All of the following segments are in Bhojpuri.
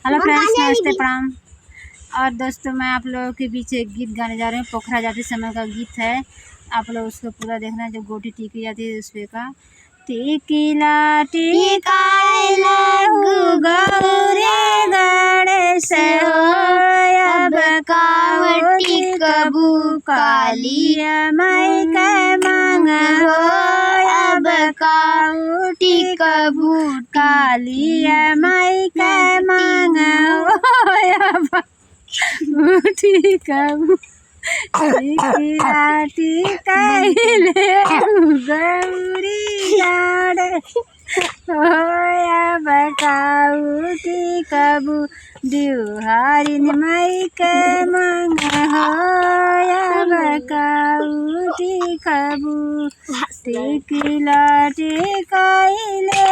हेलो फ्रेंड्स, नमस्ते, प्रणाम। और दोस्तों, मैं आप लोगों के बीच एक गीत गाने जा रही हूँ। पोखरा जाते समय का गीत है, आप लोग उसको पूरा देखना। जब गोटी टीकी जाती है उस पे का टीकीला टीकाइला गौरे गणेश अब कावटी कबू कालिया माई के मांग हो अब कावटी कबू कालिया माई के मांग हो उठी कबू टीकी कैले गौरी गाड़े होया बकाऊ की कबू दिहारिन माई के मांग होया बकाऊ की कबू टीकीला टीकाइले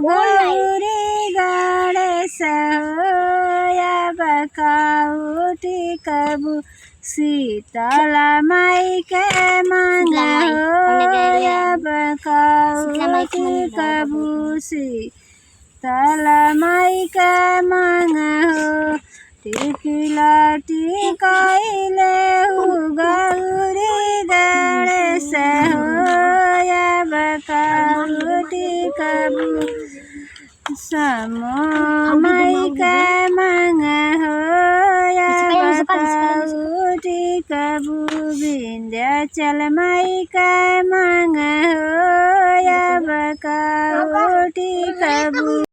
गौरी गाड़े होया बकाऊ की कबू सीतला माई के मांग होया बकाऊ की कबू सीतला माई के मांग हो टीकीला टीकाइले गौरी गणेश होया बकाऊ की कबू समो माई के मांग होया बकाऊ की कबू विंध्याचल माई के मांग होया बकाऊ की कबू।